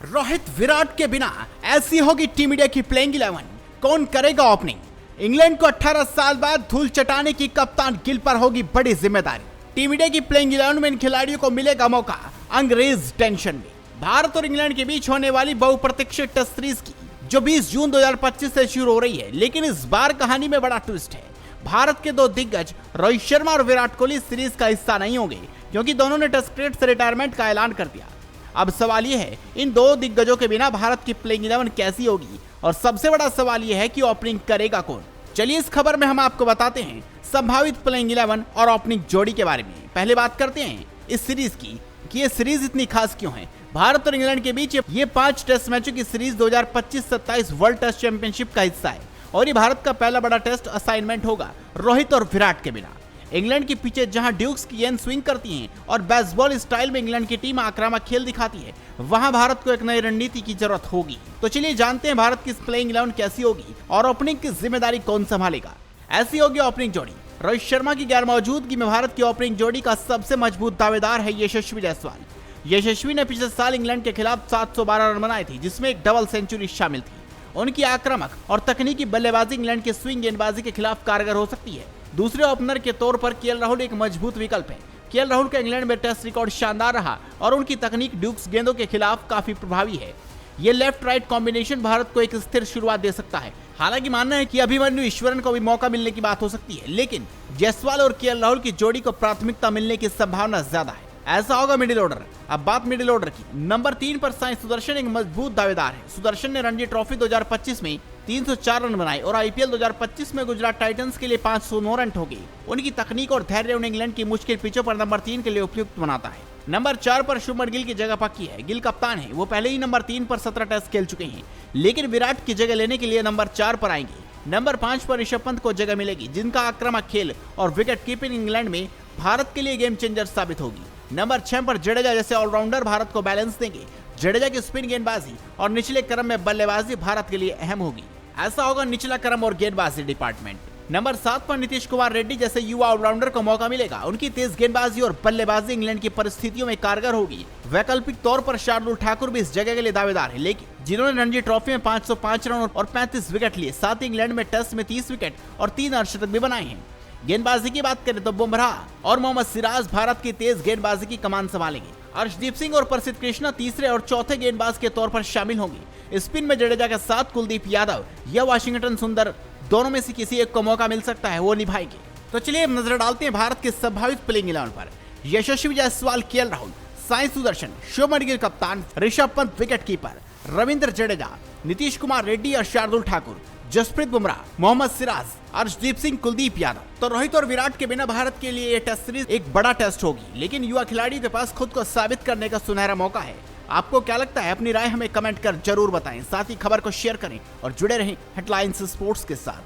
रोहित विराट के बिना ऐसी होगी टीम इंडिया की प्लेइंग 11। कौन करेगा ओपनिंग? इंग्लैंड को 18 साल बाद धूल चटाने की कप्तान गिल पर होगी बड़ी जिम्मेदारी। टीम इंडिया की प्लेइंग 11 में इन खिलाड़ियों को मिलेगा मौका अंग्रेज टेंशन में। भारत और इंग्लैंड के बीच होने वाली बहुप्रतीक्षित टेस्ट सीरीज की जो 20 जून 2025 से शुरू हो रही है, लेकिन इस बार कहानी में बड़ा ट्विस्ट है। भारत के दो दिग्गज रोहित शर्मा और विराट कोहली इस सीरीज का हिस्सा नहीं होंगे, क्योंकि दोनों ने टेस्ट क्रिकेट से रिटायरमेंट का ऐलान कर दिया। अब सवाल यह है, इन दो दिग्गजों के बिना भारत की प्लेइंग 11 कैसी होगी, और सबसे बड़ा सवाल यह है कि ओपनिंग करेगा कौन। चलिए इस खबर में हम आपको बताते हैं संभावित प्लेइंग 11 और ओपनिंग जोड़ी के बारे में। पहले बात करते हैं इस सीरीज की कि ये सीरीज इतनी खास क्यों है। भारत और इंग्लैंड के बीच ये 5 टेस्ट मैचों की सीरीज 2025-27 वर्ल्ड टेस्ट चैंपियनशिप का हिस्सा है, और ये भारत का पहला बड़ा टेस्ट असाइनमेंट होगा रोहित और विराट के बिना। इंग्लैंड की पिचें जहां ड्यूक्स की गेंद स्विंग करती हैं और बेसबॉल स्टाइल में इंग्लैंड की टीम आक्रामक खेल दिखाती है, वहां भारत को एक नई रणनीति की जरूरत होगी। तो चलिए जानते हैं भारत की प्लेइंग 11 कैसी होगी और ओपनिंग की जिम्मेदारी कौन संभालेगा। ऐसी होगी ओपनिंग जोड़ी। रोहित शर्मा की गैर मौजूदगी में भारत की ओपनिंग जोड़ी का सबसे मजबूत दावेदार है यशस्वी जायसवाल। यशस्वी ने पिछले साल इंग्लैंड के खिलाफ 712 रन बनाए थे, जिसमें एक डबल सेंचुरी शामिल थी। उनकी आक्रामक और तकनीकी बल्लेबाजी इंग्लैंड के स्विंग गेंदबाजी के खिलाफ कारगर हो सकती है। दूसरे ओपनर के तौर पर केएल राहुल एक मजबूत विकल्प है। केएल राहुल का इंग्लैंड में टेस्ट रिकॉर्ड शानदार रहा और उनकी तकनीक ड्यूक्स गेंदों के खिलाफ काफी प्रभावी है। ये लेफ्ट राइट कॉम्बिनेशन भारत को एक स्थिर शुरुआत दे सकता है। हालांकि मानना है कि अभिमन्यु ईश्वरन को भी मौका मिलने की बात हो सकती है, लेकिन जायसवाल और केएल राहुल की जोड़ी को प्राथमिकता मिलने की संभावना ज्यादा है। ऐसा होगा मिडिल ऑर्डर। अब बात मिडिल ऑर्डर की। नंबर 3 पर साई सुदर्शन एक मजबूत दावेदार है। सुदर्शन ने रणजी ट्रॉफी 2025 में 304 रन बनाए और आईपीएल 2025 में गुजरात टाइटंस के लिए 509 रन ठोके। उनकी तकनीक और धैर्य उन्हें इंग्लैंड की मुश्किल पिचों पर नंबर 3 के लिए उपयुक्त बनाता है। नंबर 4 पर शुभमन गिल की जगह पक्की है। गिल कप्तान है, वो पहले ही नंबर 3 पर 17 टेस्ट खेल चुके हैं, लेकिन विराट की जगह लेने के लिए नंबर 4 पर आएंगे। नंबर 5 पर ऋषभ पंत को जगह मिलेगी, जिनका आक्रामक खेल और विकेट कीपिंग इंग्लैंड में भारत के लिए गेम चेंजर साबित होगी। नंबर 6 पर जडेजा जैसे ऑलराउंडर भारत को बैलेंस देंगे। जडेजा की स्पिन गेंदबाजी और निचले क्रम में बल्लेबाजी भारत के लिए अहम होगी। ऐसा होगा निचला क्रम और गेंदबाजी डिपार्टमेंट। नंबर 7 पर नीतीश कुमार रेड्डी जैसे युवा ऑलराउंडर को मौका मिलेगा। उनकी तेज गेंदबाजी और बल्लेबाजी इंग्लैंड की परिस्थितियों में कारगर होगी। वैकल्पिक तौर पर शार्दुल ठाकुर भी इस जगह के लिए दावेदार है, लेकिन जिन्होंने रणजी ट्रॉफी में 505 रन और 35 विकेट लिए, साथ ही इंग्लैंड में टेस्ट में 30 विकेट और 3 अर्धशतक भी बनाए हैं। गेंदबाजी की बात करें तो बुमराह और मोहम्मद सिराज भारत की तेज गेंदबाजी की कमान संभालेंगे। अर्शदीप सिंह और प्रसिद्ध कृष्णा तीसरे और चौथे गेंदबाज के तौर पर शामिल होंगे। स्पिन में जडेजा के साथ कुलदीप यादव या वाशिंगटन सुंदर, दोनों में से किसी एक को मौका मिल सकता है, वो निभाएंगे। तो चलिए नजर डालते हैं भारत के संभावित प्लेइंग 11 पर। यशस्वी जायसवाल, केएल राहुल, साई सुदर्शन, शुभमन गिल कप्तान, ऋषभ पंत विकेट कीपर, रविंद्र जडेजा, नीतीश कुमार रेड्डी और शार्दुल ठाकुर, जसप्रीत बुमराह, मोहम्मद सिराज, अर्शदीप सिंह, कुलदीप यादव। तो रोहित और विराट के बिना भारत के लिए ये टेस्ट सीरीज एक बड़ा टेस्ट होगी, लेकिन युवा खिलाड़ियों के पास खुद को साबित करने का सुनहरा मौका है। आपको क्या लगता है? अपनी राय हमें कमेंट कर जरूर बताएं। साथ ही खबर को शेयर करें और जुड़े रहें हेडलाइंस स्पोर्ट्स के साथ।